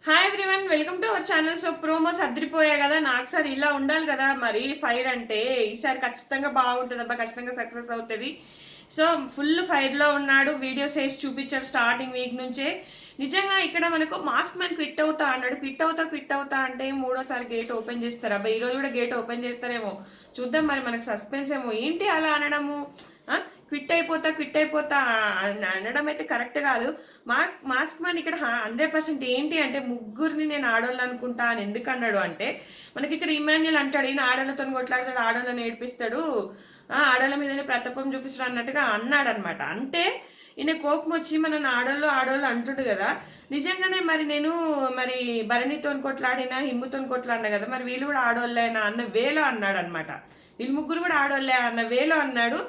Hi everyone, welcome to our channel. So promos అదిరిపోయాయి కదా, నాకు సార్ ఇలా ఉండాలి కదా. మరి ఫైర్ అంటే ఈసారి ఖచ్చితంగా బాగుంటుంది అబ్బా, ఖచ్చితంగా సక్సెస్ అవుతుంది. సో ఫుల్ ఫైర్లో ఉన్నాడు, వీడియోస్ వేసి చూపించాడు స్టార్టింగ్ వీక్ నుంచే. నిజంగా ఇక్కడ మనకు మాస్క్ మ్యాన్ క్విట్ అవుతా అన్నాడు. క్విట్ అవుతా అంటే మూడోసారి గేట్ ఓపెన్ చేస్తారు అబ్బా. ఈరోజు కూడా గేట్ ఓపెన్ చేస్తారేమో, చూద్దాం. మరి మనకు సస్పెన్స్ ఏమో, ఏంటి అలా అనడము. క్విట్ అయిపోతా అనడం అయితే కరెక్ట్ కాదు. మాస్క్ మ్యాన్ ఇక్కడ 100% ఏంటి అంటే, ముగ్గురిని నేను ఆడోళ్ళు అనుకుంటా అని ఎందుకు అన్నాడు అంటే, మనకి ఇక్కడ ఇమాన్యుల్ అంటాడు, ఈయన ఆడోళ్ళతో కొట్లాడతాడు, ఆడోళ్ళని ఏడిపిస్తాడు, ఆడోళ్ళ మీదనే ప్రతాపం చూపిస్తాడు అన్నట్టుగా అన్నాడు అనమాట. అంటే ఈయన కోపం వచ్చి మన ఆడోళ్ళు అంటుండు కదా. నిజంగానే మరి నేను మరి భరణితో కొట్లాడినా, హిమ్ముతో కొట్లాడినా కదా, మరి వీళ్ళు కూడా ఆడోళ్ళేనా అన్న వేలో అన్నాడు అనమాట. వీళ్ళు ముగ్గురు కూడా ఆడోళ్ళే అన్న వేలో అన్నాడు.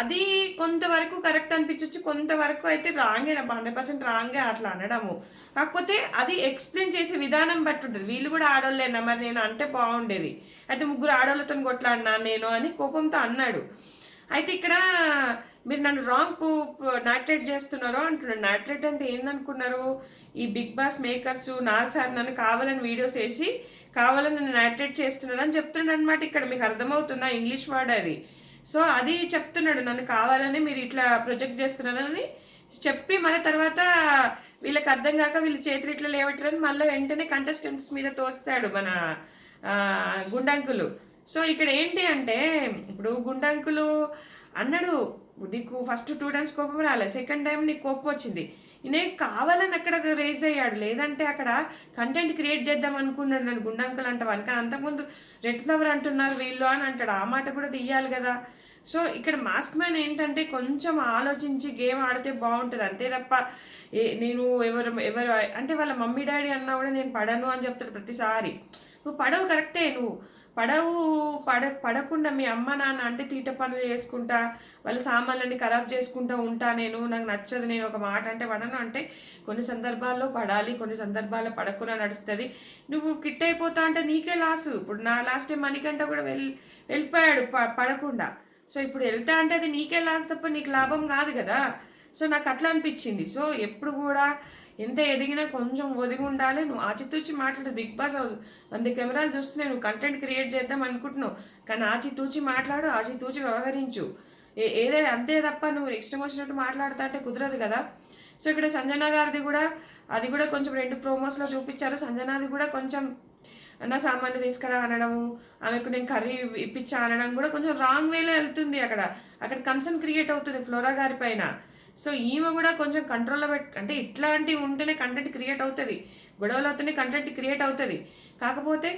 అది కొంతవరకు కరెక్ట్ అనిపించవచ్చు, కొంతవరకు అయితే రాంగే, 100% రాంగే అట్లా అనడము. కాకపోతే అది ఎక్స్ప్లెయిన్ చేసే విధానం బట్టి ఉంటుంది. వీళ్ళు కూడా ఆడోళ్ళేనా, మరి నేను అంటే బాగుండేది, అయితే ముగ్గురు ఆడోళ్ళతో కొట్లాడినా నేను అని కోపంతో అన్నాడు. అయితే ఇక్కడ మీరు నన్ను రాంగ్ నాట్రేట్ చేస్తున్నారో అంటున్నాడు. నాట్రేట్ అంటే ఏందనుకున్నారు? ఈ బిగ్ బాస్ మేకర్స్ నాకు సార్ నన్ను కావాలని వీడియోస్ వేసి కావాలని నన్ను నాట్రేట్ చేస్తున్నారు అని చెప్తున్నాడు అనమాట. ఇక్కడ మీకు అర్థమవుతుందా? ఇంగ్లీష్ వర్డ్ అది. సో అది చెప్తున్నాడు, నన్ను కావాలని మీరు ఇట్లా ప్రొజెక్ట్ చేస్తున్నారని చెప్పి, మళ్ళీ తర్వాత వీళ్ళకి అర్థం కాక వీళ్ళు చేతులు ఇట్లా లేవట్టారని మళ్ళీ వెంటనే కంటెస్టెంట్స్ మీద తోస్తాడు మన గుండంకులు. సో ఇక్కడ ఏంటి అంటే, ఇప్పుడు గుండంకులు అన్నాడు, నీకు ఫస్ట్ 2 times కోపం రాలేదు, సెకండ్ టైం నీకు కోపం వచ్చింది, ఈయన కావాలని అక్కడ రేజ్ అయ్యాడు. లేదంటే అక్కడ కంటెంట్ క్రియేట్ చేద్దాం అనుకున్నాడు నన్ను గుండంకులు అంటావని. కానీ అంతకుముందు రెడ్ ఫ్లవర్ అంటున్నారు వీళ్ళు అని అంటాడు. ఆ మాట కూడా తీయాలి కదా. సో ఇక్కడ మాస్క్ మ్యాన్ ఏంటంటే కొంచెం ఆలోచించి గేమ్ ఆడితే బాగుంటుంది, అంతే తప్ప నేను ఎవరు అంటే వాళ్ళ మమ్మీ డాడీ అన్నా కూడా నేను పడను అని చెప్తాడు ప్రతిసారి. నువ్వు పడవు కరెక్టే, నువ్వు పడకుండా మీ అమ్మ నాన్న అంటే తీట పనులు చేసుకుంటా, వాళ్ళ సామాన్లన్నీ ఖరాబ్ చేసుకుంటూ ఉంటా, నాకు నచ్చదు, నేను ఒక మాట అంటే పడను అంటే, కొన్ని సందర్భాల్లో పడాలి, కొన్ని సందర్భాల్లో పడకుండా నడుస్తుంది. నువ్వు కిట్ అయిపోతా అంటే నీకే లాసు. ఇప్పుడు నా లాస్ట్ టైం మణికంట కూడా వెళ్ళిపోయాడు పడకుండా. సో ఇప్పుడు వెళ్తా అంటే అది నీకే లాస్ తప్ప నీకు లాభం కాదు కదా. సో నాకు అట్లా అనిపించింది. సో ఎప్పుడు కూడా ఎంత ఎదిగినా కొంచెం ఒదిగి ఉండాలి. నువ్వు ఆచితూచి మాట్లాడు. బిగ్ బాస్ హౌస్ 100 కెమెరాలు చూస్తున్నాయి, నువ్వు కంటెంట్ క్రియేట్ చేద్దాం అనుకుంటున్నావు, కానీ ఆచితూచి మాట్లాడు, ఆచితూచి వ్యవహరించు. ఏదైనా అంతే తప్ప నువ్వు ఇష్టం వచ్చినట్టు మాట్లాడుతా అంటే కుదరదు కదా. సో ఇక్కడ సంజన గారిది కూడా, అది కూడా కొంచెం 2 ప్రోమోస్లో చూపించారు. సంజనాది కూడా కొంచెం నా సామాన్లు తీసుకురా అనడము, ఆమెకు నేను కర్రీ ఇప్పించా అనడం కూడా కొంచెం రాంగ్ వేలో వెళ్తుంది. అక్కడ కన్సర్న్ క్రియేట్ అవుతుంది ఫ్లోరా గారి పైన. సో ఈమె కూడా కొంచెం కంట్రోల్లో అంటే ఇట్లాంటివి ఉంటేనే కంటెంట్ క్రియేట్ అవుతుంది, గొడవలు అవుతూనే కంటెంట్ క్రియేట్ అవుతుంది. కాకపోతే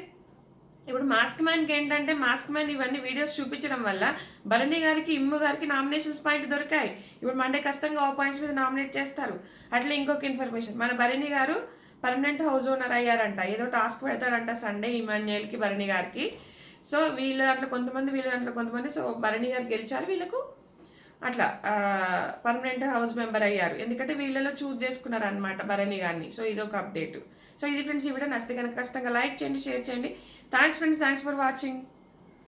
ఇప్పుడు మాస్క్ మ్యాన్కి ఏంటంటే, మాస్క్ మ్యాన్ ఇవన్నీ వీడియోస్ చూపించడం వల్ల భరణి గారికి, ఇమ్ము గారికి నామినేషన్స్ పాయింట్ దొరికాయి. ఇప్పుడు మండే కష్టంగా ఆ పాయింట్స్ మీద నామినేట్ చేస్తారు. అట్లా ఇంకొక ఇన్ఫర్మేషన్, మన Bharani garu permanent house owner అయ్యారంట. ఏదో టాస్క్ పెడతాడంట సండే ఇమాన్యుయల్కి, భరణి గారికి. సో వీళ్ళ దాంట్లో కొంతమంది సో భరణి గారు గెలిచారు, వీళ్ళకు అట్లా పర్మనెంట్ హౌస్ మెంబర్ అయ్యారు. ఎందుకంటే వీళ్ళలో చూస్ చేసుకున్నారు అనమాట భరణి గారిని. సో ఇదొక అప్డేట్. సో ఇది ఫ్రెండ్స్, ఈ వీడియో నచ్చితే కనుక ఖచ్చితంగా లైక్ చేయండి, షేర్ చేయండి. Thanks friends, thanks for watching.